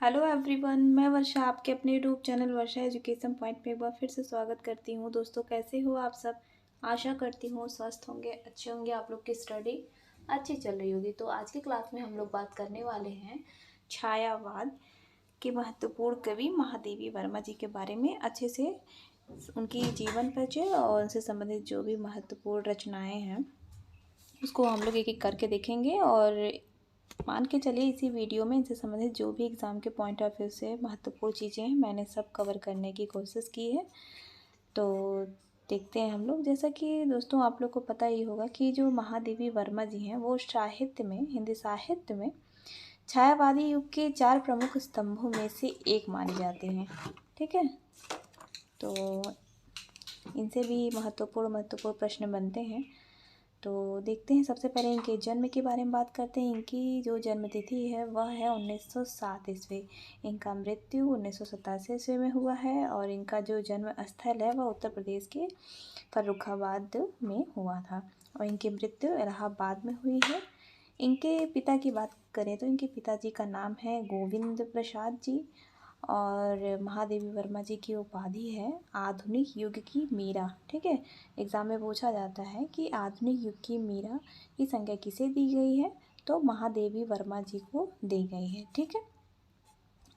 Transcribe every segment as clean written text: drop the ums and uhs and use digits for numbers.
Hello everyone, मैं वर्षा आपके अपने यूट्यूब चैनल वर्षा एजुकेशन पॉइंट में एक बार फिर से स्वागत करती हूँ। दोस्तों, कैसे हो आप सब? आशा करती हूँ स्वस्थ होंगे, अच्छे होंगे, आप लोग की स्टडी अच्छी चल रही होगी। तो आज की क्लास में हम लोग बात करने वाले हैं छायावाद के महत्वपूर्ण कवि महादेवी वर्मा जी के बारे में। अच्छे से उनकी जीवन परिचय और उनसे संबंधित जो भी महत्वपूर्ण रचनाएँ हैं उसको हम लोग एक एक करके देखेंगे। और मान के चलिए इसी वीडियो में इनसे संबंधित जो भी एग्ज़ाम के पॉइंट ऑफ व्यू से महत्वपूर्ण चीज़ें हैं मैंने सब कवर करने की कोशिश की है। तो देखते हैं हम लोग। जैसा कि दोस्तों आप लोग को पता ही होगा कि जो महादेवी वर्मा जी हैं वो साहित्य में, हिंदी साहित्य में छायावादी युग के 4 प्रमुख स्तंभों में से एक माने जाते हैं। ठीक है, तो इनसे भी महत्वपूर्ण प्रश्न बनते हैं। तो देखते हैं, सबसे पहले इनके जन्म के बारे में बात करते हैं। इनकी जो जन्म तिथि है वह है 1907 ईस्वी। इनका मृत्यु 1987 ईस्वी में हुआ है और इनका जो जन्म स्थल है वह उत्तर प्रदेश के फर्रुखाबाद में हुआ था और इनकी मृत्यु इलाहाबाद में हुई है। इनके पिता की बात करें तो इनके पिताजी का नाम है गोविंद प्रसाद जी और महादेवी वर्मा जी की उपाधि है आधुनिक युग की मीरा। ठीक है, एग्ज़ाम में पूछा जाता है कि आधुनिक युग की मीरा की संज्ञा किसे दी गई है, तो महादेवी वर्मा जी को दी गई है। ठीक है,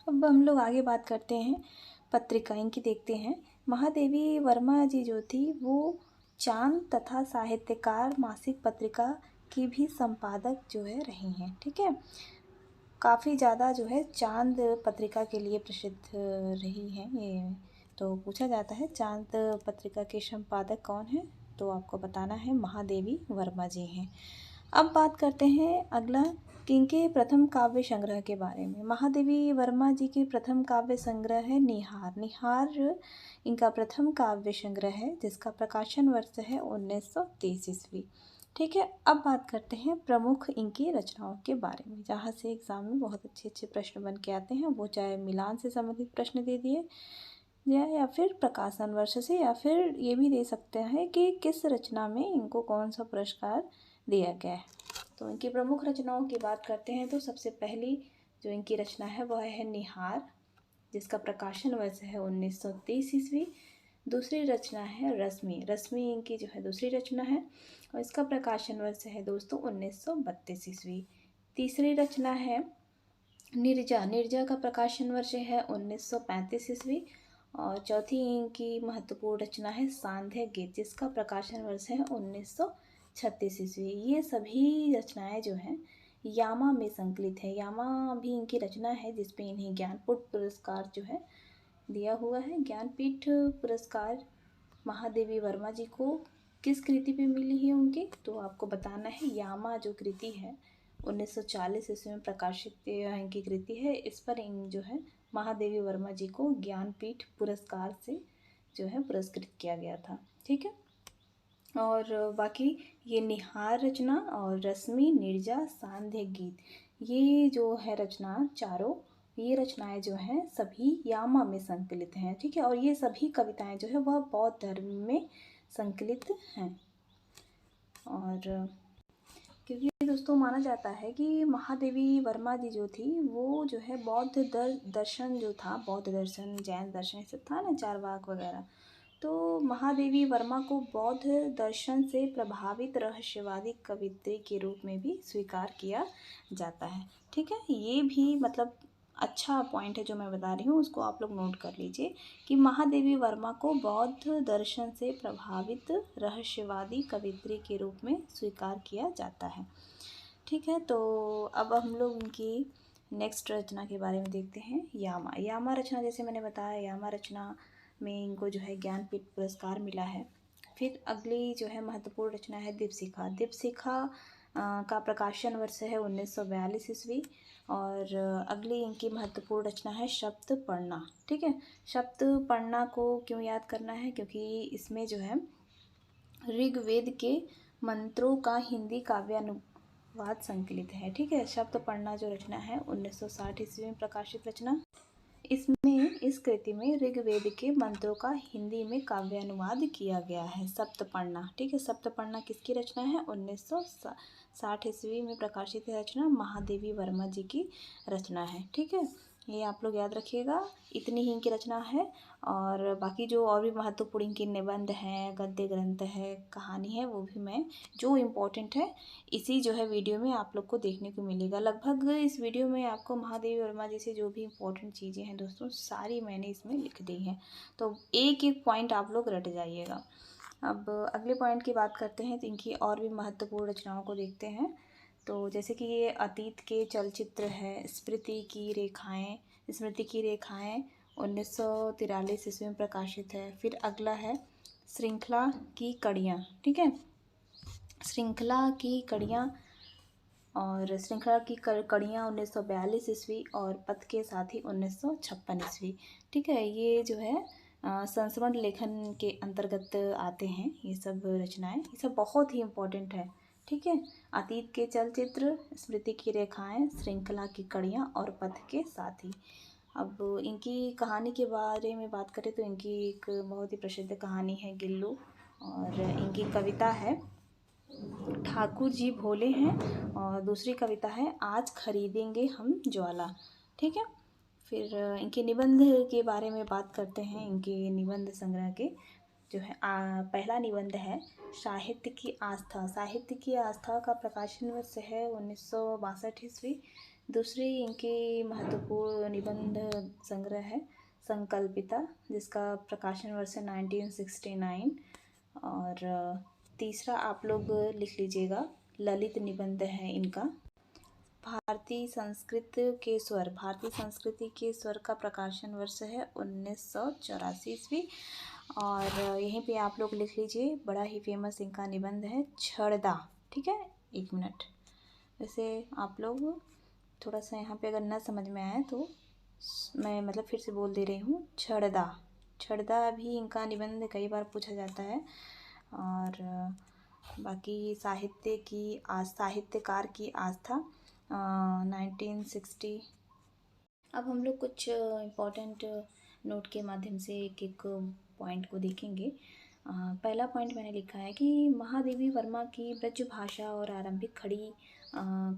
अब हम लोग आगे बात करते हैं पत्रिका इनकी देखते हैं। महादेवी वर्मा जी जो थी वो चांद तथा साहित्यकार मासिक पत्रिका की भी संपादक जो है रही हैं। ठीक है, काफ़ी ज़्यादा जो है चांद पत्रिका के लिए प्रसिद्ध रही हैं ये। तो पूछा जाता है चांद पत्रिका के संपादक कौन है, तो आपको बताना है महादेवी वर्मा जी हैं। अब बात करते हैं अगला कि इनके प्रथम काव्य संग्रह के बारे में। महादेवी वर्मा जी की प्रथम काव्य संग्रह है निहार। निहार इनका प्रथम काव्य संग्रह है जिसका प्रकाशन वर्ष है 1930 ईस्वी। ठीक है, अब बात करते हैं प्रमुख इनकी रचनाओं के बारे में, जहाँ से एग्ज़ाम में बहुत अच्छे अच्छे प्रश्न बन के आते हैं। वो चाहे मिलान से संबंधित प्रश्न दे दिए या फिर प्रकाशन वर्ष से, या फिर ये भी दे सकते हैं कि किस रचना में इनको कौन सा पुरस्कार दिया गया है। तो इनकी प्रमुख रचनाओं की बात करते हैं तो सबसे पहली जो इनकी रचना है वह है निहार जिसका प्रकाशन वर्ष है 1930 ईस्वी। दूसरी रचना है रश्मि। रश्मि इनकी जो है दूसरी रचना है और इसका प्रकाशन वर्ष है दोस्तों 1932 ईस्वी। तीसरी रचना है निर्जा। निर्जा का प्रकाशन वर्ष है 1935 ईस्वी। और चौथी इनकी महत्वपूर्ण रचना है सांध्य गीत जिसका प्रकाशन वर्ष है 1936 ईस्वी। ये सभी रचनाएं जो हैं यामा में संकलित है। यामा भी इनकी रचना है जिसपे इन्हें ज्ञानपीठ पुरस्कार जो है दिया हुआ है। ज्ञानपीठ पुरस्कार महादेवी वर्मा जी को किस कृति पे मिली है उनकी, तो आपको बताना है यामा जो कृति है 1940 ईस्वी में प्रकाशित इनकी कृति है। इस पर इन जो है महादेवी वर्मा जी को ज्ञानपीठ पुरस्कार से जो है पुरस्कृत किया गया था। ठीक है, और बाकी ये निहार रचना और रश्मि, निर्जा, सांध्य गीत, ये जो है रचना चारों, ये रचनाएं जो हैं सभी यामा में संकलित हैं। ठीक है, और ये सभी कविताएं जो है वह बौद्ध धर्म में संकलित हैं। और क्योंकि दोस्तों माना जाता है कि महादेवी वर्मा जी जो थी वो जो है बौद्ध दर्शन जो था, बौद्ध दर्शन, जैन दर्शन, ये सब था ना, चारवाक वगैरह, तो महादेवी वर्मा को बौद्ध दर्शन से प्रभावित रहस्यवादी कवित्री के रूप में भी स्वीकार किया जाता है। ठीक है, ये भी मतलब अच्छा पॉइंट है जो मैं बता रही हूँ, उसको आप लोग नोट कर लीजिए कि महादेवी वर्मा को बौद्ध दर्शन से प्रभावित रहस्यवादी कवित्री के रूप में स्वीकार किया जाता है। ठीक है, तो अब हम लोग उनकी नेक्स्ट रचना के बारे में देखते हैं। यामा। यामा रचना जैसे मैंने बताया, यामा रचना में इनको जो है ज्ञानपीठ पुरस्कार मिला है। फिर अगली जो है महत्वपूर्ण रचना है दीपशिखा। दीपशिखा का प्रकाशन वर्ष है 1942 ईस्वी। और अगली इनकी महत्वपूर्ण रचना है सप्तपर्णा। ठीक है, सप्तपर्णा को क्यों याद करना है, क्योंकि इसमें जो है ऋग्वेद के मंत्रों का हिंदी काव्यानुवाद संकलित है। ठीक है, सप्तपर्णा जो रचना है 1960 ईस्वी में प्रकाशित रचना। इसमें इस कृति में ऋग्वेद के मंत्रों का हिंदी में काव्यानुवाद किया गया है, सप्तपर्णा। ठीक है, सप्तपर्णा किसकी रचना है? 1960 ईस्वी में प्रकाशित रचना महादेवी वर्मा जी की रचना है। ठीक है, ये आप लोग याद रखिएगा, इतनी ही इनकी रचना है। और बाकी जो और भी महत्वपूर्ण इनके निबंध हैं, गद्य ग्रंथ है, कहानी है, वो भी मैं जो इम्पोर्टेंट है इसी जो है वीडियो में आप लोग को देखने को मिलेगा। लगभग इस वीडियो में आपको महादेवी वर्मा जी से जो भी इम्पोर्टेंट चीज़ें हैं दोस्तों, सारी मैंने इसमें लिख दी हैं, तो एक एक पॉइंट आप लोग रट जाइएगा। अब अगले पॉइंट की बात करते हैं, तो इनकी और भी महत्वपूर्ण रचनाओं को देखते हैं। तो जैसे कि ये अतीत के चलचित्र है, स्मृति की रेखाएं 1943 ईस्वी में प्रकाशित है। फिर अगला है श्रृंखला की कड़ियाँ, ठीक है, श्रृंखला की कड़ियाँ, और श्रृंखला की कड़ियाँ 1942 ईस्वी, और पथ के साथी 1956 ईस्वी, ठीक है। ये जो है संस्मरण लेखन के अंतर्गत आते हैं ये सब रचनाएं, ये सब बहुत ही इम्पोर्टेंट है, ठीक है। अतीत के चलचित्र, स्मृति की रेखाएं, श्रृंखला की कड़ियाँ और पथ के साथी। अब इनकी कहानी के बारे में बात करें तो इनकी एक बहुत ही प्रसिद्ध कहानी है गिल्लू, और इनकी कविता है ठाकुर जी भोले हैं, और दूसरी कविता है आज खरीदेंगे हम ज्वाला, ठीक है। फिर इनके निबंध के बारे में बात करते हैं, इनके निबंध संग्रह के जो है पहला निबंध है साहित्य की आस्था। साहित्य की आस्था का प्रकाशन वर्ष है 1962 ईस्वी। दूसरी इनकी महत्वपूर्ण निबंध संग्रह है संकल्पिता, जिसका प्रकाशन वर्ष है 1969। और तीसरा आप लोग लिख लीजिएगा ललित निबंध है इनका भारतीय संस्कृति के स्वर का प्रकाशन वर्ष है 1984 ईस्वी। और यहीं पे आप लोग लिख लीजिए, बड़ा ही फेमस इनका निबंध है छड़दा, ठीक है। एक मिनट, वैसे आप लोग थोड़ा सा यहाँ पे अगर ना समझ में आए तो मैं मतलब फिर से बोल दे रही हूँ, छड़दा भी इनका निबंध कई बार पूछा जाता है। और बाकी साहित्यकार की आस्था 1960। अब हम लोग कुछ इम्पोर्टेंट नोट के माध्यम से एक एक पॉइंट को देखेंगे। पहला पॉइंट मैंने लिखा है कि महादेवी वर्मा की ब्रज भाषा और आरंभिक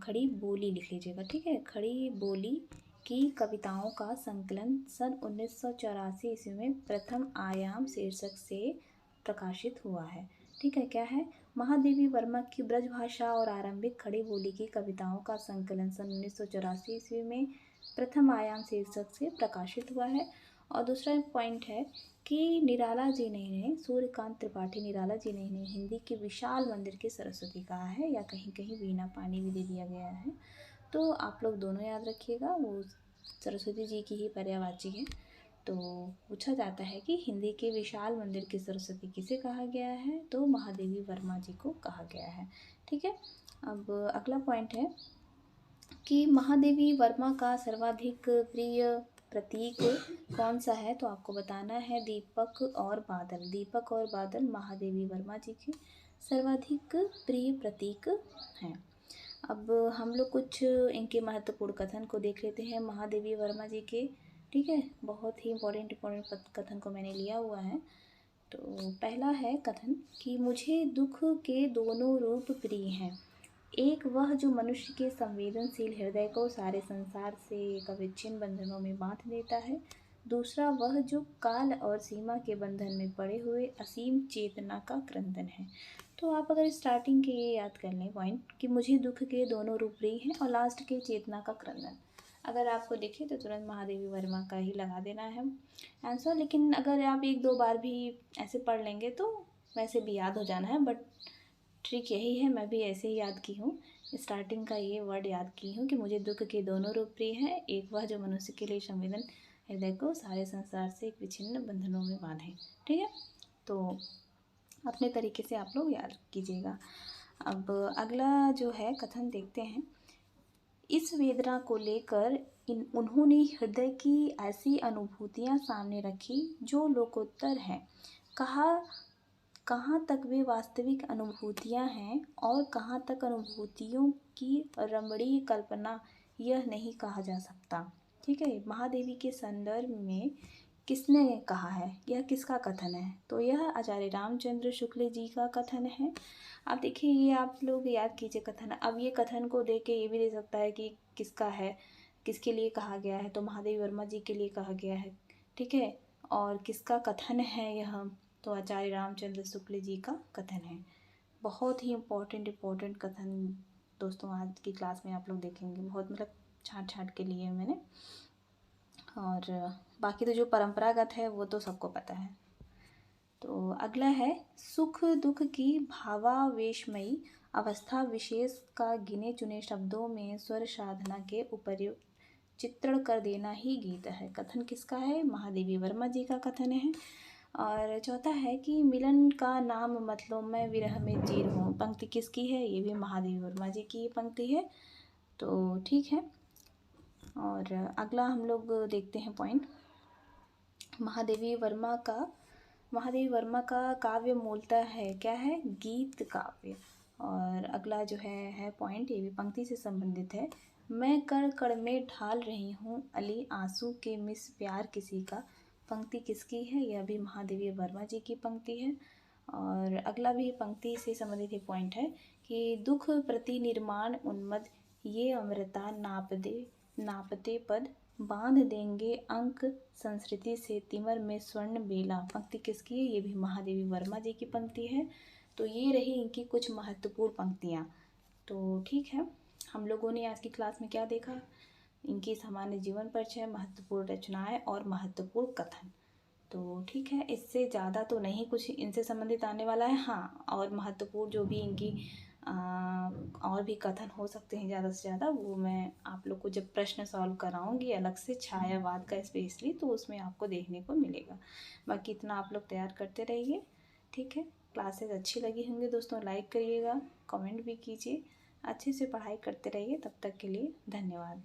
खड़ी बोली लिख लीजिएगा, ठीक है। खड़ी बोली की कविताओं का संकलन सन 1984 ईस्वी में प्रथम आयाम शीर्षक से प्रकाशित हुआ है, ठीक है। क्या है, महादेवी वर्मा की ब्रज भाषा और आरंभिक खड़ी बोली की कविताओं का संकलन सन 1984 ईस्वी में प्रथम आयाम शीर्षक से प्रकाशित हुआ है। और दूसरा पॉइंट है कि निराला जी ने सूर्यकांत त्रिपाठी निराला जी ने हिंदी के विशाल मंदिर की सरस्वती कहा है, या कहीं कहीं वीणा पानी भी दे दिया गया है। तो आप लोग दोनों याद रखिएगा, वो सरस्वती जी की ही पर्यायवाची है। तो पूछा जाता है कि हिंदी के विशाल मंदिर की सरस्वती किसे कहा गया है, तो महादेवी वर्मा जी को कहा गया है, ठीक है। अब अगला पॉइंट है कि महादेवी वर्मा का सर्वाधिक प्रिय प्रतीक कौन सा है, तो आपको बताना है दीपक और बादल महादेवी वर्मा जी के सर्वाधिक प्रिय प्रतीक हैं। अब हम लोग कुछ इनके महत्वपूर्ण कथन को देख लेते हैं महादेवी वर्मा जी के, ठीक है। बहुत ही इम्पोर्टेंट कथन को मैंने लिया हुआ है। तो पहला है कथन कि मुझे दुख के दोनों रूप प्रिय हैं। एक वह जो मनुष्य के संवेदनशील हृदय को सारे संसार से एक अविच्छिन्न बंधनों में बांध देता है। दूसरा वह जो काल और सीमा के बंधन में पड़े हुए असीम चेतना का क्रंदन है। तो आप अगर स्टार्टिंग के ये याद कर लें पॉइंट कि मुझे दुख के दोनों रूप प्रिय हैं, और लास्ट के चेतना का क्रंदन, अगर आपको दिखे तो तुरंत महादेवी वर्मा का ही लगा देना है आंसर। लेकिन अगर आप एक दो बार भी ऐसे पढ़ लेंगे तो वैसे भी याद हो जाना है, बट ट्रिक यही है, मैं भी ऐसे ही याद की हूँ, स्टार्टिंग का ये वर्ड याद की हूँ कि मुझे दुख के दोनों रूप प्रिय हैं, एक वह जो मनुष्य के लिए संवेदन हृदय को सारे संसार से एक विच्छिन्न बंधनों में बांधे, ठीक है। तो अपने तरीके से आप लोग याद कीजिएगा। अब अगला जो है कथन देखते हैं। इस वेदना को लेकर उन्होंने हृदय की ऐसी अनुभूतियाँ सामने रखी जो लोकोत्तर हैं। कहाँ तक वे वास्तविक अनुभूतियाँ हैं और कहाँ तक अनुभूतियों की रमणीय कल्पना, यह नहीं कहा जा सकता, ठीक है। महादेवी के संदर्भ में किसने कहा है, यह किसका कथन है, तो यह आचार्य रामचंद्र शुक्ल जी का कथन है। अब देखिए, ये आप लोग याद कीजिए कथन। अब ये कथन को देख के ये भी दे सकता है कि किसका है, किसके लिए कहा गया है, तो महादेवी वर्मा जी के लिए कहा गया है, ठीक है। और किसका कथन है यह, तो आचार्य रामचंद्र शुक्ल जी का कथन है। बहुत ही इम्पोर्टेंट कथन दोस्तों आज की क्लास में आप लोग देखेंगे, बहुत मतलब छाँट छाँट के लिए मैंने। और बाकी तो जो परंपरागत है वो तो सबको पता है। तो अगला है, सुख दुख की भावावेशमयी अवस्था विशेष का गिने चुने शब्दों में स्वर साधना के उपर्युक्त चित्रण कर देना ही गीत है। कथन किसका है, महादेवी वर्मा जी का कथन है। और चौथा है कि मिलन का नाम मतलब मैं विरह में चीर हूँ, पंक्ति किसकी है, ये भी महादेवी वर्मा जी की पंक्ति है। तो ठीक है। और अगला हम लोग देखते हैं पॉइंट, महादेवी वर्मा का काव्य मूलतः है क्या है, गीत काव्य। और अगला जो है पॉइंट, ये भी पंक्ति से संबंधित है। मैं कण कण में ढाल रही हूँ अली आंसू के मिस प्यार किसी का, पंक्ति किसकी है, यह भी महादेवी वर्मा जी की पंक्ति है। और अगला भी पंक्ति से संबंधित एक पॉइंट है कि दुख प्रति निर्माण उन्मद ये अमृता नापते पद बांध देंगे अंक संस्कृति से तिमर में स्वर्ण बेला, पंक्ति किसकी है, ये भी महादेवी वर्मा जी की पंक्ति है। तो ये रही इनकी कुछ महत्वपूर्ण पंक्तियाँ। तो ठीक है, हम लोगों ने आज की क्लास में क्या देखा, इनकी सामान्य जीवन परिचय, महत्वपूर्ण रचनाएं और महत्वपूर्ण कथन। तो ठीक है, इससे ज़्यादा तो नहीं कुछ इनसे संबंधित आने वाला है। हाँ, और महत्वपूर्ण जो भी इनकी और भी कथन हो सकते हैं ज़्यादा से ज़्यादा, वो मैं आप लोग को जब प्रश्न सॉल्व कराऊंगी अलग से छायावाद का स्पेशली, तो उसमें आपको देखने को मिलेगा। बाकी इतना आप लोग तैयार करते रहिए, ठीक है। क्लासेस अच्छी लगी होंगी दोस्तों, लाइक करिएगा, कमेंट भी कीजिए, अच्छे से पढ़ाई करते रहिए। तब तक के लिए धन्यवाद।